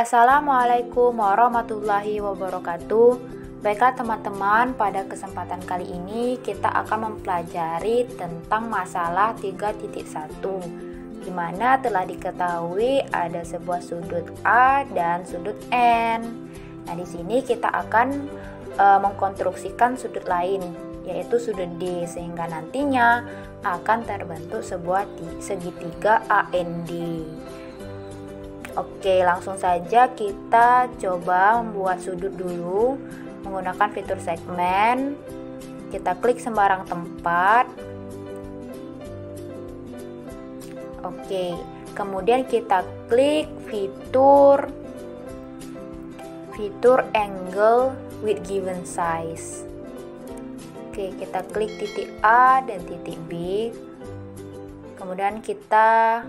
Assalamualaikum warahmatullahi wabarakatuh. Baiklah teman-teman, pada kesempatan kali ini kita akan mempelajari tentang masalah 3.1, di mana telah diketahui ada sebuah sudut A dan sudut N. Nah, di sini kita akan mengkonstruksikan sudut lain, yaitu sudut D, sehingga nantinya akan terbentuk sebuah segitiga AND. Oke, langsung saja kita coba membuat sudut dulu menggunakan fitur segmen. Kita klik sembarang tempat. Oke, kemudian kita klik fitur angle with given size. Oke, kita klik titik A dan titik B. Kemudian kita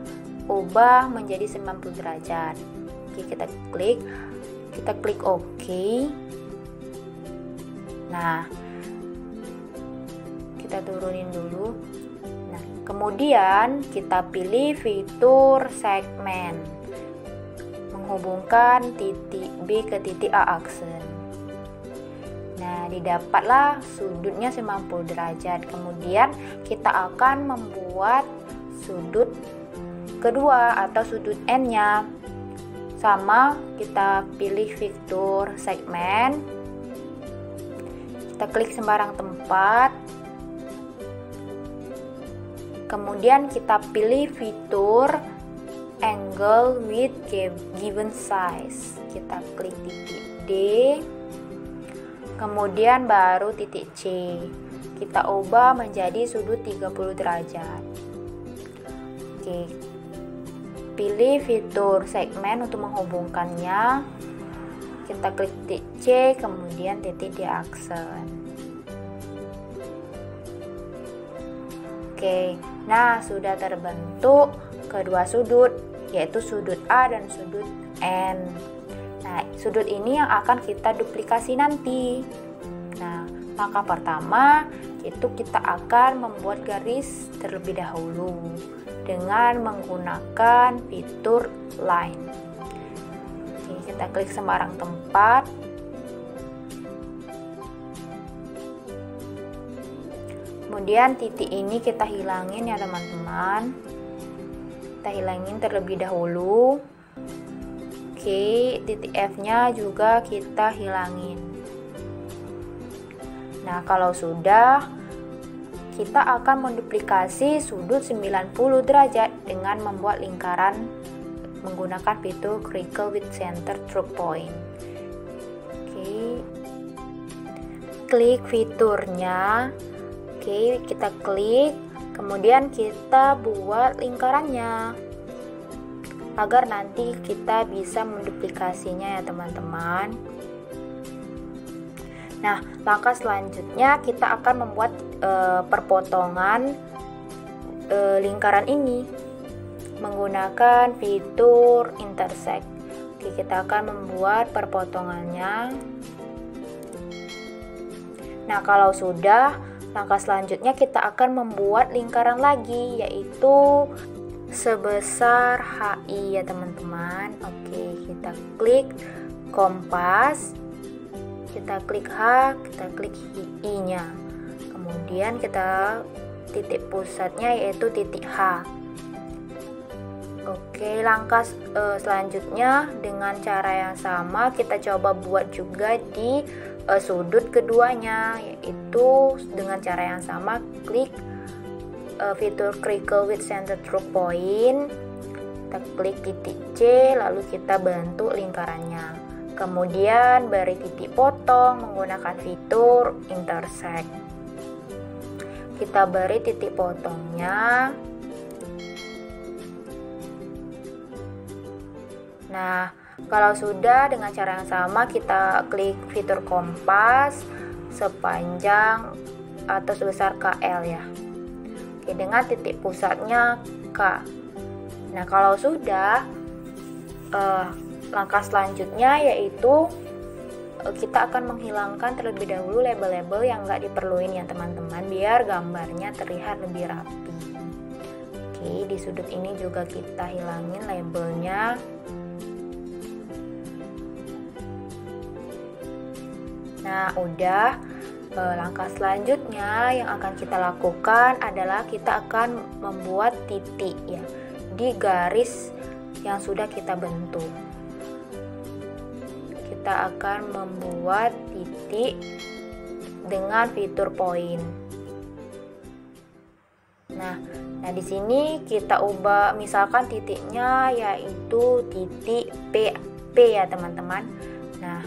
ubah menjadi 90 derajat. Oke, kita klik OK. Nah, kita turunin dulu. Nah, kemudian kita pilih fitur segmen, menghubungkan titik B ke titik A aksen. Nah, didapatlah sudutnya 90 derajat. Kemudian kita akan membuat sudut kedua atau sudut N-nya. Sama, kita pilih fitur segmen. Kita klik sembarang tempat. Kemudian kita pilih fitur angle with given size. Kita klik titik D. Kemudian baru titik C. Kita ubah menjadi sudut 30 derajat. Oke. Pilih fitur segmen untuk menghubungkannya. Kita klik titik C, kemudian titik D aksen. Oke, nah sudah terbentuk kedua sudut, yaitu sudut A dan sudut N. Nah, sudut ini yang akan kita duplikasi nanti. Nah, langkah pertama itu kita akan membuat garis terlebih dahulu dengan menggunakan fitur line. Oke, kita klik sembarang tempat. Kemudian titik ini kita hilangin ya teman-teman. Kita hilangin terlebih dahulu. Oke, titik F-nya juga kita hilangin. Nah, kalau sudah, kita akan menduplikasi sudut 90 derajat dengan membuat lingkaran menggunakan fitur Circle with Center Through Point. Oke. Klik fiturnya. Oke, kita klik. Kemudian kita buat lingkarannya agar nanti kita bisa menduplikasinya ya teman-teman. Nah, langkah selanjutnya kita akan membuat perpotongan lingkaran ini menggunakan fitur intersect. Oke, kita akan membuat perpotongannya. Nah, kalau sudah, langkah selanjutnya kita akan membuat lingkaran lagi, yaitu sebesar HI ya teman-teman. Oke, kita klik kompas. Kita klik H, kita klik I-nya. Kemudian kita titik pusatnya yaitu titik H. Oke, langkah selanjutnya dengan cara yang sama kita coba buat juga di sudut keduanya, yaitu dengan cara yang sama klik fitur Circle with Center Through Point. Kita klik titik C, lalu kita bentuk lingkarannya. Kemudian beri titik potong menggunakan fitur intersect. Kita beri titik potongnya. Nah, kalau sudah, dengan cara yang sama kita klik fitur kompas sepanjang atau sebesar KL ya. Oke, dengan titik pusatnya K. Nah, kalau sudah, langkah selanjutnya yaitu kita akan menghilangkan terlebih dahulu label-label yang nggak diperluin ya teman-teman, biar gambarnya terlihat lebih rapi. Oke, di sudut ini juga kita hilangin labelnya. Nah, udah. Langkah selanjutnya yang akan kita lakukan adalah kita akan membuat titik ya di garis yang sudah kita bentuk. Kita akan membuat titik dengan fitur point. Nah, di sini kita ubah, misalkan titiknya yaitu titik P ya teman-teman. Nah,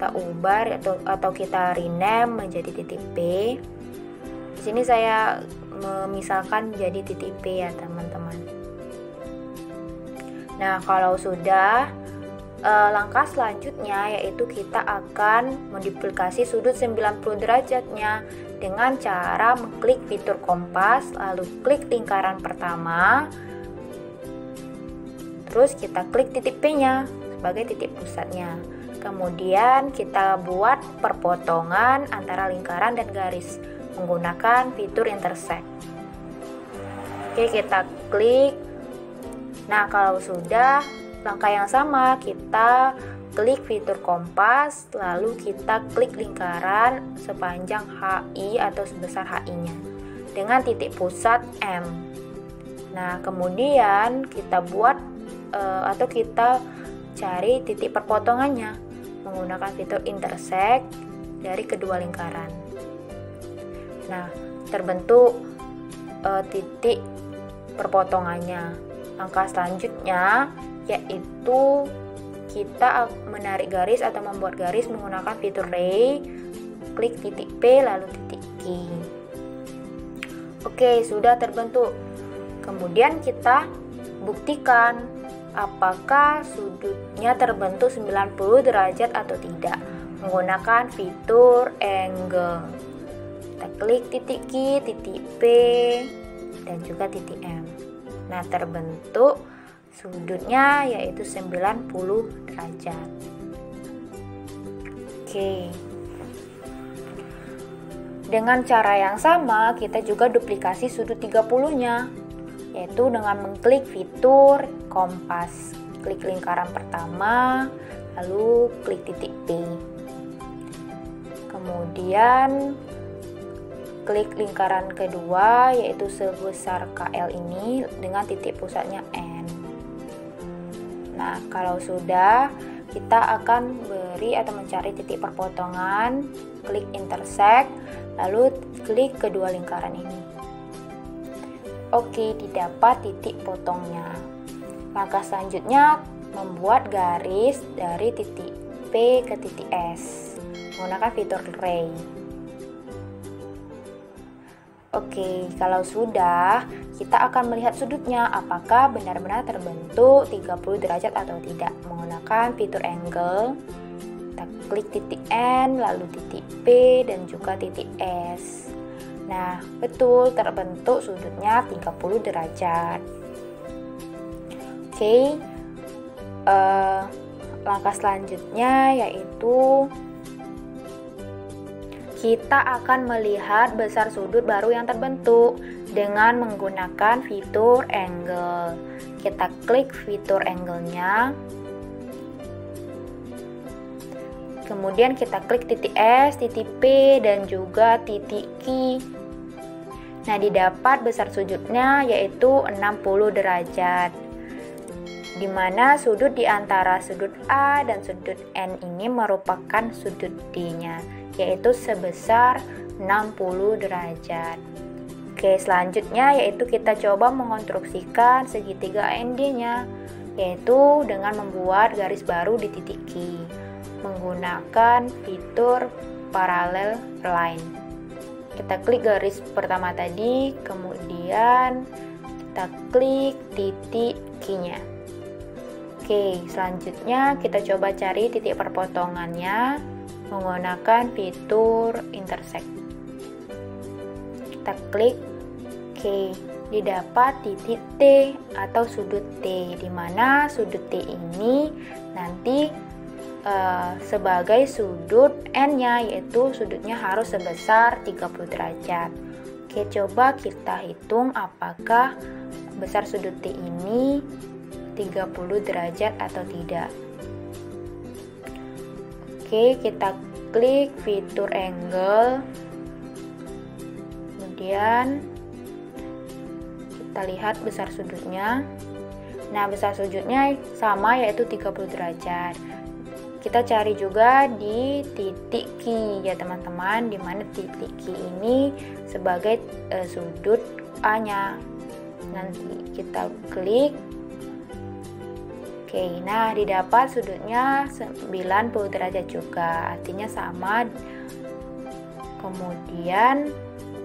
kita ubah atau kita rename menjadi titik P. Di sini saya misalkan jadi titik P ya teman-teman. Nah, kalau sudah, langkah selanjutnya yaitu kita akan menduplikasi sudut 90 derajatnya dengan cara mengklik fitur kompas, lalu klik lingkaran pertama, terus kita klik titik P-nya sebagai titik pusatnya. Kemudian kita buat perpotongan antara lingkaran dan garis menggunakan fitur intersect. Oke, kita klik. Nah, kalau sudah, langkah yang sama, kita klik fitur kompas, lalu kita klik lingkaran sepanjang HI atau sebesar HI-nya dengan titik pusat M. Nah, kemudian kita buat atau kita cari titik perpotongannya menggunakan fitur intersect dari kedua lingkaran. Nah, terbentuk titik perpotongannya. Langkah selanjutnya yaitu kita menarik garis atau membuat garis menggunakan fitur ray, klik titik P lalu titik Q. Oke, sudah terbentuk. Kemudian kita buktikan apakah sudutnya terbentuk 90 derajat atau tidak menggunakan fitur angle. Kita klik titik Q, titik P, dan juga titik M. Nah, terbentuk sudutnya yaitu 90 derajat. Oke. Dengan cara yang sama, kita juga duplikasi sudut 30-nya, yaitu dengan mengklik fitur kompas. Klik lingkaran pertama, lalu klik titik P. Kemudian klik lingkaran kedua, yaitu sebesar KL ini dengan titik pusatnya N. Nah, kalau sudah, kita akan beri atau mencari titik perpotongan, klik intersect, lalu klik kedua lingkaran ini. Oke, didapat titik potongnya. Langkah selanjutnya, membuat garis dari titik P ke titik S menggunakan fitur ray. Oke, kalau sudah, kita akan melihat sudutnya apakah benar-benar terbentuk 30 derajat atau tidak menggunakan fitur angle. Kita klik titik N, lalu titik P, dan juga titik S. Nah, betul terbentuk sudutnya 30 derajat. Oke, langkah selanjutnya yaitu kita akan melihat besar sudut baru yang terbentuk dengan menggunakan fitur angle. Kita klik fitur angle-nya. Kemudian kita klik titik S, titik P, dan juga titik Q. Nah, didapat besar sudutnya yaitu 60 derajat. Di mana sudut di antara sudut A dan sudut N ini merupakan sudut D-nya, yaitu sebesar 60 derajat. Oke, selanjutnya yaitu kita coba mengonstruksikan segitiga AND-nya, yaitu dengan membuat garis baru di titik Q menggunakan fitur parallel line. Kita klik garis pertama tadi, kemudian kita klik titik Q-nya. Oke, selanjutnya kita coba cari titik perpotongannya menggunakan fitur intersect. Kita klik, oke, didapat titik T atau sudut T, di mana sudut T ini nanti sebagai sudut N-nya, yaitu sudutnya harus sebesar 30 derajat. Oke, coba kita hitung apakah besar sudut T ini 30 derajat atau tidak. Oke, kita klik fitur angle, kemudian kita lihat besar sudutnya. Nah, besar sudutnya sama, yaitu 30 derajat. Kita cari juga di titik Q ya teman-teman, di mana titik Q ini sebagai sudut A-nya. Nanti kita klik. Oke, nah didapat sudutnya 90 derajat juga, artinya sama. Kemudian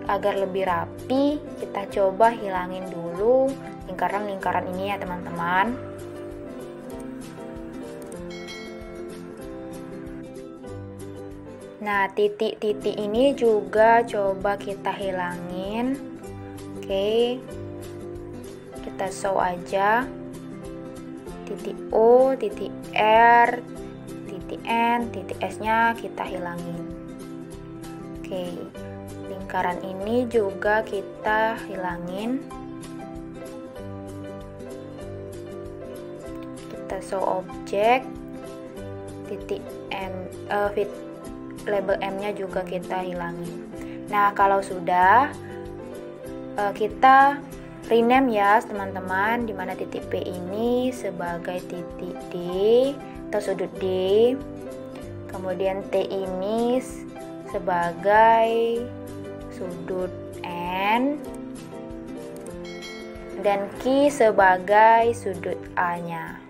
agar lebih rapi, kita coba hilangin dulu lingkaran-lingkaran ini ya teman-teman. Nah, titik-titik ini juga coba kita hilangin. Oke, kita show aja. Titik O, titik R, titik N, titik S nya kita hilangin. Oke, lingkaran ini juga kita hilangin. Kita show objek, titik M, label M nya juga kita hilangin. Nah, kalau sudah, kita rename ya teman-teman, dimana titik P ini sebagai titik D atau sudut D, kemudian T ini sebagai sudut N, dan Q sebagai sudut A nya.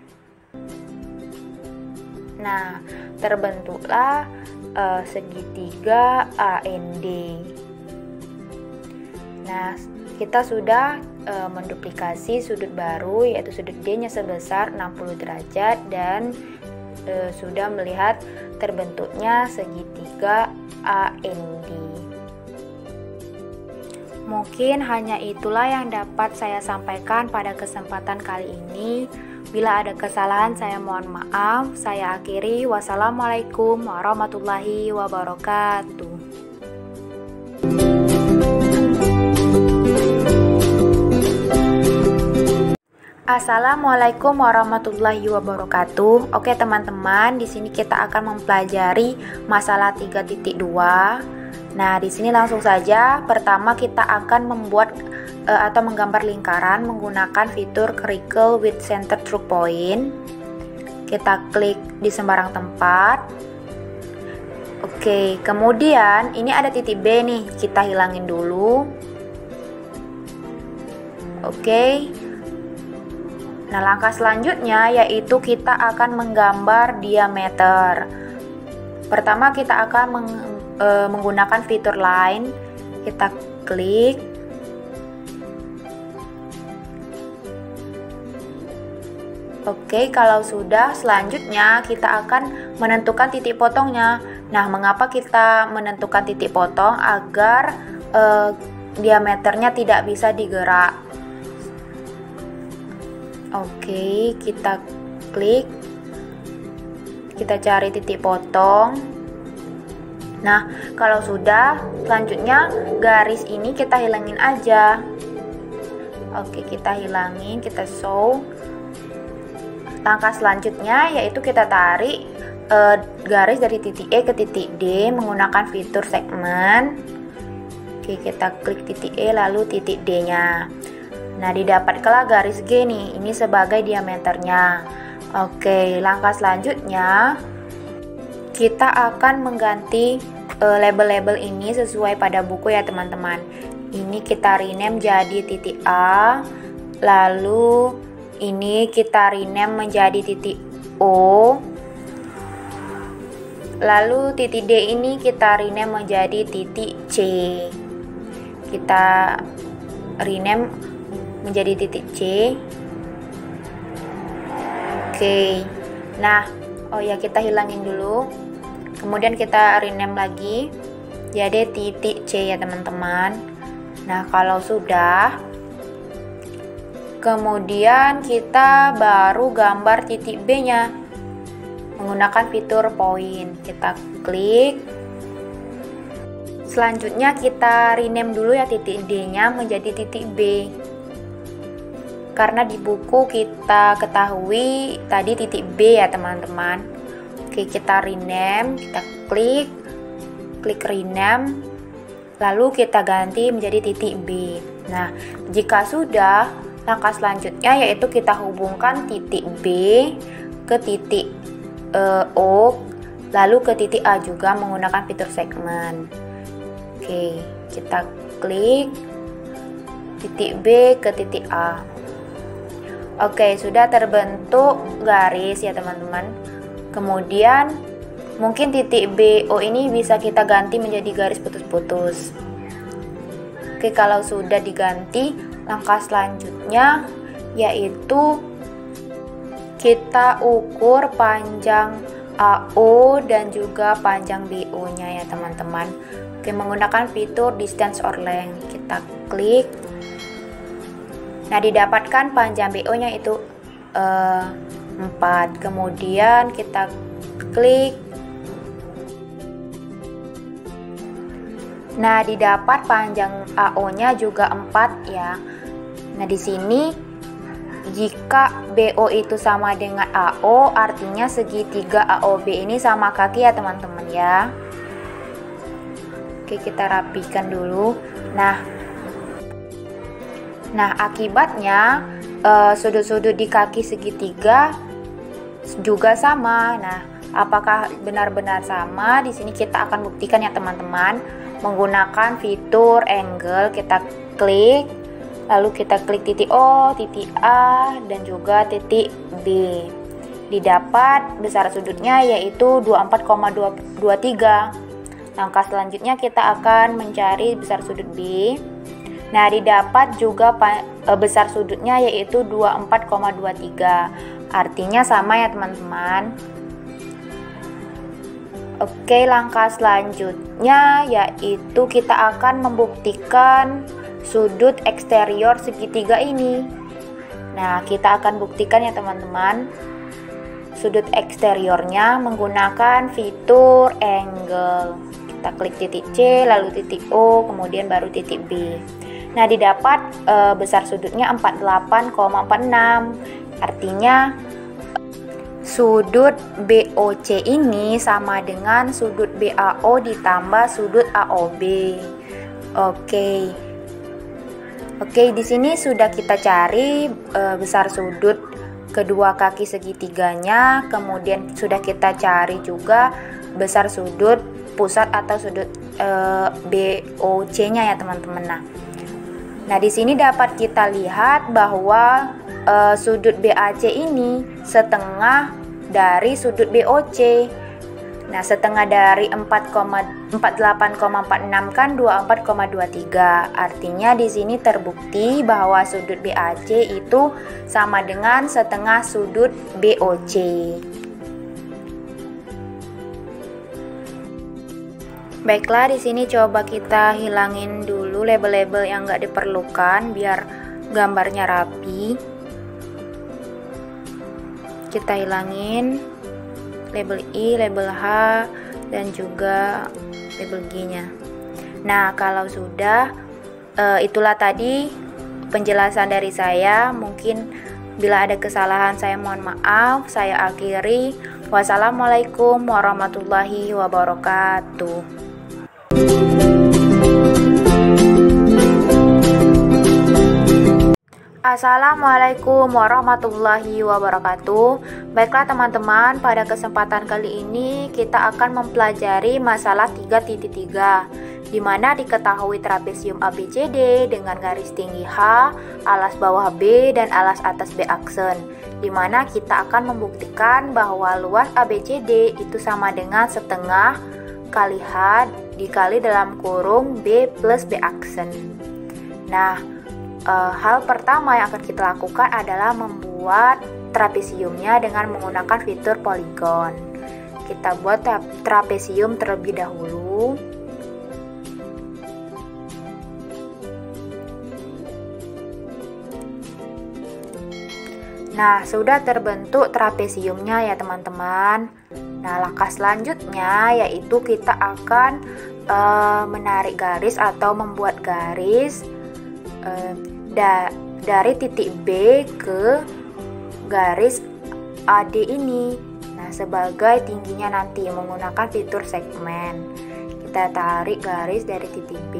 Nah, terbentuklah segitiga AND. Nah, kita sudah menduplikasi sudut baru, yaitu sudut D-nya sebesar 60 derajat, dan sudah melihat terbentuknya segitiga AND. Mungkin hanya itulah yang dapat saya sampaikan pada kesempatan kali ini. Bila ada kesalahan, saya mohon maaf. Saya akhiri. Wassalamualaikum warahmatullahi wabarakatuh. Assalamualaikum warahmatullahi wabarakatuh. Oke teman-teman, di sini kita akan mempelajari masalah 3.2. Nah, di sini langsung saja. Pertama kita akan membuat atau menggambar lingkaran menggunakan fitur Circle with Center Through Point. Kita klik di sembarang tempat. Oke, kemudian ini ada titik B nih, kita hilangin dulu. Oke. Nah, langkah selanjutnya yaitu kita akan menggambar diameter. Pertama kita akan menggunakan fitur line. Kita klik. Oke, kalau sudah, selanjutnya kita akan menentukan titik potongnya. Nah, mengapa kita menentukan titik potong? Agar diameternya tidak bisa digerak. Oke, kita klik, kita cari titik potong. Nah, kalau sudah, selanjutnya garis ini kita hilangin aja. Oke, kita hilangin, kita show. Langkah selanjutnya yaitu kita tarik garis dari titik E ke titik D menggunakan fitur segmen. Oke, kita klik titik E lalu titik D nya. Nah, didapatkanlah garis G nih, ini sebagai diameternya. Oke, langkah selanjutnya kita akan mengganti label-label ini sesuai pada buku ya teman-teman. Ini kita rename jadi titik A, lalu ini kita rename menjadi titik O, lalu titik D ini kita rename menjadi titik C. Kita rename menjadi titik C. Oke. Nah, oh ya, kita hilangin dulu. Kemudian kita rename lagi jadi titik C ya teman-teman. Nah, kalau sudah, kemudian kita baru gambar titik B nya menggunakan fitur point. Kita klik. Selanjutnya kita rename dulu ya titik D nya menjadi titik B. Karena di buku kita ketahui tadi titik B ya teman-teman. Oke, kita rename, kita klik. klik rename, lalu kita ganti menjadi titik B. Nah, jika sudah, langkah selanjutnya yaitu kita hubungkan titik B ke titik O, lalu ke titik A juga menggunakan fitur segmen. Oke, kita klik titik B ke titik A. Oke, sudah terbentuk garis ya teman-teman. Kemudian mungkin titik BO ini bisa kita ganti menjadi garis putus-putus. Oke, kalau sudah diganti, langkah selanjutnya yaitu kita ukur panjang AO dan juga panjang BO nya ya teman-teman. Oke, menggunakan fitur distance or length, kita klik. Nah, didapatkan panjang BO nya itu 4. Kemudian kita klik. Nah, didapat panjang AO nya juga 4 ya. Nah, di sini jika BO itu sama dengan AO, artinya segitiga AOB ini sama kaki ya teman-teman ya. Oke, kita rapikan dulu. Nah, akibatnya sudut-sudut di kaki segitiga juga sama. Nah, apakah benar-benar sama? Di sini kita akan buktikan ya teman-teman. Menggunakan fitur angle, kita klik, lalu kita klik titik O, titik A, dan juga titik B. Didapat besar sudutnya yaitu 24,23. Langkah selanjutnya kita akan mencari besar sudut B. Nah, didapat juga besar sudutnya yaitu 24,23. Artinya sama ya teman-teman. Oke, langkah selanjutnya yaitu kita akan membuktikan sudut eksterior segitiga ini. Nah, kita akan buktikan ya teman-teman sudut eksteriornya menggunakan fitur angle. Kita klik titik C, lalu titik O, kemudian baru titik B. Nah, didapat besar sudutnya 48,46. Artinya sudut BOC ini sama dengan sudut BAO ditambah sudut AOB. Oke, di sini sudah kita cari besar sudut kedua kaki segitiganya, kemudian sudah kita cari juga besar sudut pusat atau sudut BOC-nya ya teman-teman. Nah, di sini dapat kita lihat bahwa sudut BAC ini setengah dari sudut BOC. Nah, setengah dari 48,46 kan 24,23. Artinya di sini terbukti bahwa sudut BAC itu sama dengan setengah sudut BOC. Baiklah, di sini coba kita hilangin dulu label-label yang nggak diperlukan biar gambarnya rapi. Kita hilangin label I, label H, dan juga label G-nya. Nah, kalau sudah, itulah tadi penjelasan dari saya. Mungkin bila ada kesalahan saya mohon maaf. Saya akhiri. Wassalamualaikum warahmatullahi wabarakatuh. Assalamualaikum warahmatullahi wabarakatuh. Baiklah teman-teman, pada kesempatan kali ini kita akan mempelajari masalah 3.3, di mana diketahui trapesium ABCD dengan garis tinggi H, alas bawah B, dan alas atas B aksen, di mana kita akan membuktikan bahwa luas ABCD itu sama dengan setengah kali H dikali dalam kurung B plus B aksen. Nah, hal pertama yang akan kita lakukan adalah membuat trapesiumnya dengan menggunakan fitur polygon. Kita buat trapesium terlebih dahulu. Nah, sudah terbentuk trapesiumnya ya teman-teman. Nah, langkah selanjutnya yaitu kita akan menarik garis atau membuat garis dari titik B ke garis AD ini. Nah, sebagai tingginya nanti menggunakan fitur segmen. kita tarik garis dari titik B.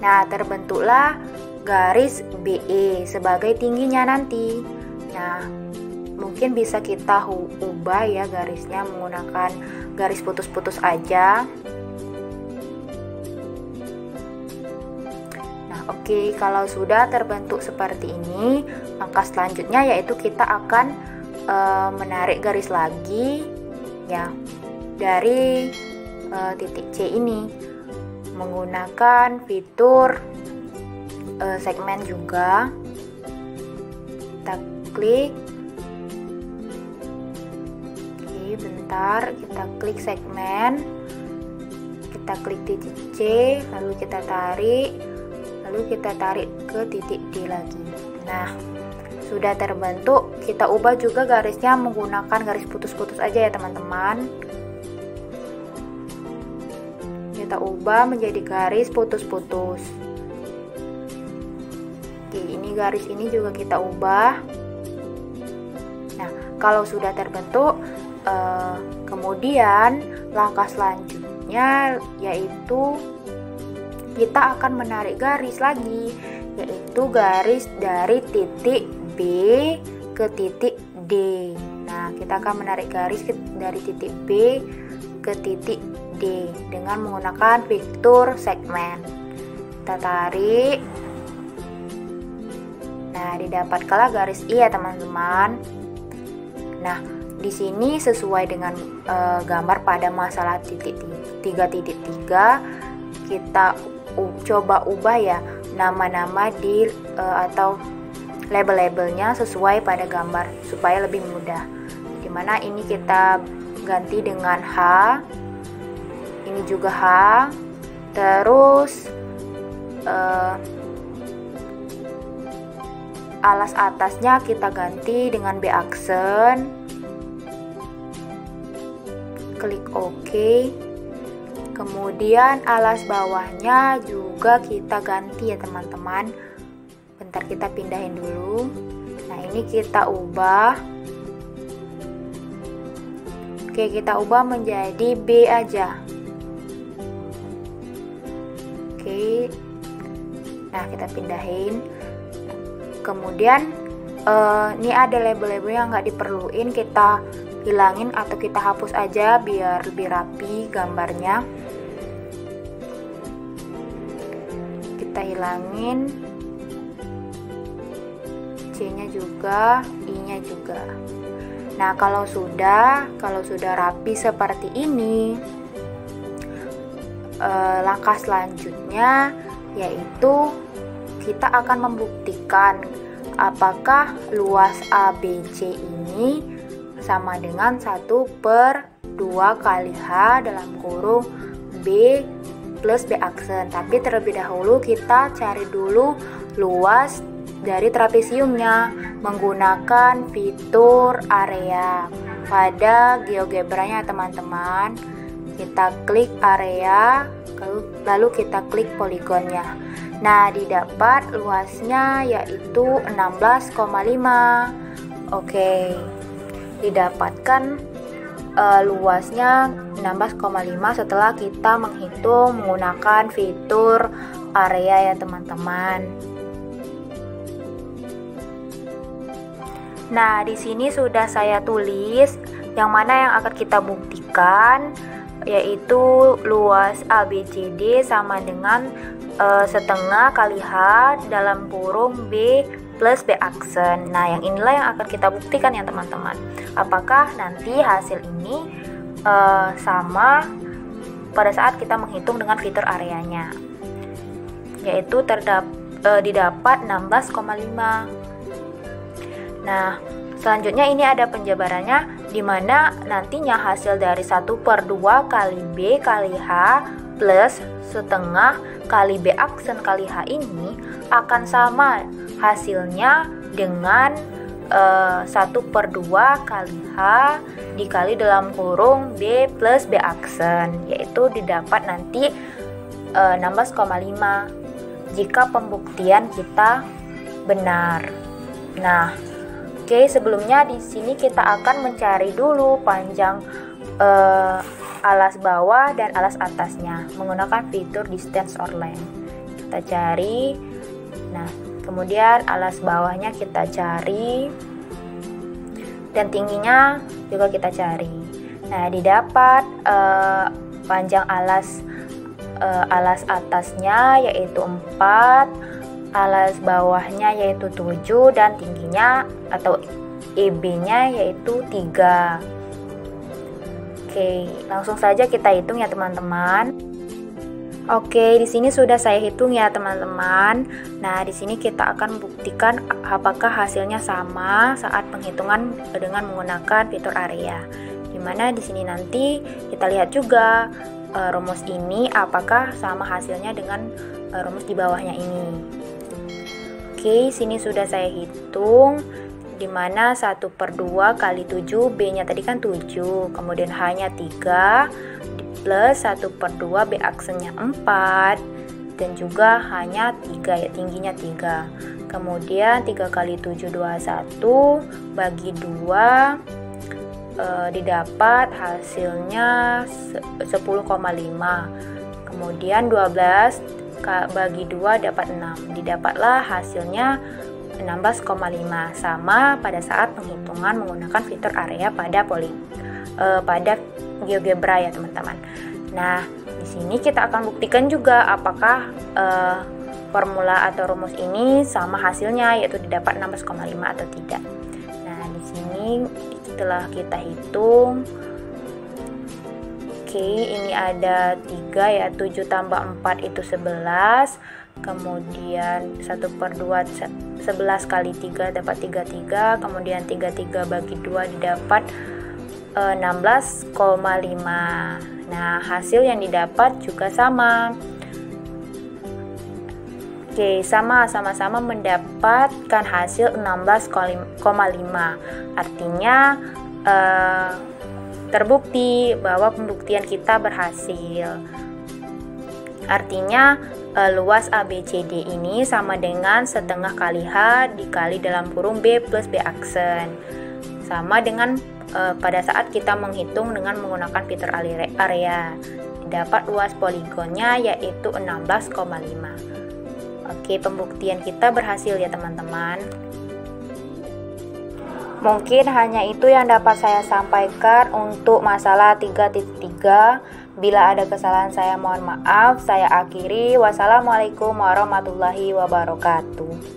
Nah, terbentuklah garis BE sebagai tingginya nanti. Nah, mungkin bisa kita ubah ya garisnya menggunakan garis putus-putus aja. Nah, oke, kalau sudah terbentuk seperti ini, langkah selanjutnya yaitu kita akan menarik garis lagi ya dari titik C ini menggunakan fitur segmen juga. Kita klik, oke, bentar, kita klik segmen, kita klik titik C, lalu kita tarik ke titik D lagi. Nah, sudah terbentuk, kita ubah juga garisnya menggunakan garis putus-putus aja ya teman-teman. Kita ubah menjadi garis putus-putus. Oke, ini garis ini juga kita ubah. Nah, kalau sudah terbentuk, kemudian langkah selanjutnya yaitu kita akan menarik garis lagi, yaitu garis dari titik B ke titik D. Nah, kita akan menarik garis dari titik B ke titik D dengan menggunakan fitur segmen. Kita tarik. Nah, didapatkanlah garis I ya teman-teman. Nah, di sini sesuai dengan gambar pada masalah titik 3.3, kita coba ubah ya nama-nama di atau label-labelnya sesuai pada gambar supaya lebih mudah. Dimana ini kita ganti dengan H, ini juga H, terus alas atasnya kita ganti dengan B aksen. Klik OK. Kemudian alas bawahnya juga kita ganti ya teman-teman. Bentar, kita pindahin dulu. Nah, ini kita ubah. Oke, kita ubah menjadi B aja. Oke. Nah, kita pindahin. Kemudian ini ada label-label yang nggak diperluin, kita hilangin atau kita hapus aja biar lebih rapi gambarnya. Kita hilangin C-nya juga, I-nya juga. Nah, kalau sudah rapi seperti ini, langkah selanjutnya yaitu kita akan membuktikan apakah luas ABC ini sama dengan 1/2 kali H dalam kurung B plus B aksen. Tapi terlebih dahulu kita cari dulu luas dari trapesiumnya menggunakan fitur area. Pada GeoGebra-nya teman-teman, kita klik area, lalu kita klik poligonnya. Nah, didapat luasnya yaitu 16,5. Oke, didapatkan luasnya 16,5 setelah kita menghitung menggunakan fitur area ya teman-teman. Nah, di sini sudah saya tulis yang mana yang akan kita buktikan, yaitu luas ABCD sama dengan setengah kali H dalam kurung B plus B aksen. Nah, yang inilah yang akan kita buktikan ya teman-teman. Apakah nanti hasil ini sama pada saat kita menghitung dengan fitur areanya, yaitu didapat 16,5. Nah, selanjutnya ini ada penjabarannya, di mana nantinya hasil dari 1/2 kali B kali H plus setengah kali B aksen kali H ini akan sama hasilnya dengan 1/2 kali H dikali dalam kurung B plus B aksen, yaitu didapat nanti 16,5 jika pembuktian kita benar. Nah, oke, sebelumnya di sini kita akan mencari dulu panjang alas bawah dan alas atasnya menggunakan fitur distance or length. Kita cari. Nah, kemudian alas bawahnya kita cari dan tingginya juga kita cari. Nah, didapat panjang alas atasnya yaitu 4, alas bawahnya yaitu 7, dan tingginya atau EB-nya yaitu 3. Oke, langsung saja kita hitung ya teman-teman. Oke, di sini sudah saya hitung ya teman-teman. Nah, di sini kita akan buktikan apakah hasilnya sama saat penghitungan dengan menggunakan fitur area. Dimana di sini nanti kita lihat juga rumus ini apakah sama hasilnya dengan rumus di bawahnya ini. Oke, sini sudah saya hitung. Dimana 1/2 kali 7, B-nya tadi kan 7, kemudian H-nya 3, plus 1/2 B aksennya 4, dan juga H-nya 3 ya, tingginya 3. Kemudian 3 kali 7, 21, bagi 2, didapat hasilnya 10,5. Kemudian 12 bagi 2 dapat 6, didapatlah hasilnya 16,5, sama pada saat penghitungan menggunakan fitur area pada pada GeoGebra ya teman-teman. Nah, di sini kita akan buktikan juga apakah formula atau rumus ini sama hasilnya, yaitu didapat 16,5 atau tidak. Nah, di sini setelah kita hitung, oke, ini ada 3 ya, 7 tambah 4 itu 11, kemudian 1/2 11 kali 3 dapat 33, kemudian 33 bagi 2 didapat 16,5. Nah, hasil yang didapat juga sama. Oke, sama-sama mendapatkan hasil 16,5. Artinya terbukti bahwa pembuktian kita berhasil. Artinya luas ABCD ini sama dengan setengah kali H dikali dalam kurung B plus B aksen. Sama dengan pada saat kita menghitung dengan menggunakan fitur area. Dapat luas poligonnya yaitu 16,5. Oke, pembuktian kita berhasil ya teman-teman. Mungkin hanya itu yang dapat saya sampaikan untuk masalah 3.3. Bila ada kesalahan saya mohon maaf. Saya akhiri. Wassalamualaikum warahmatullahi wabarakatuh.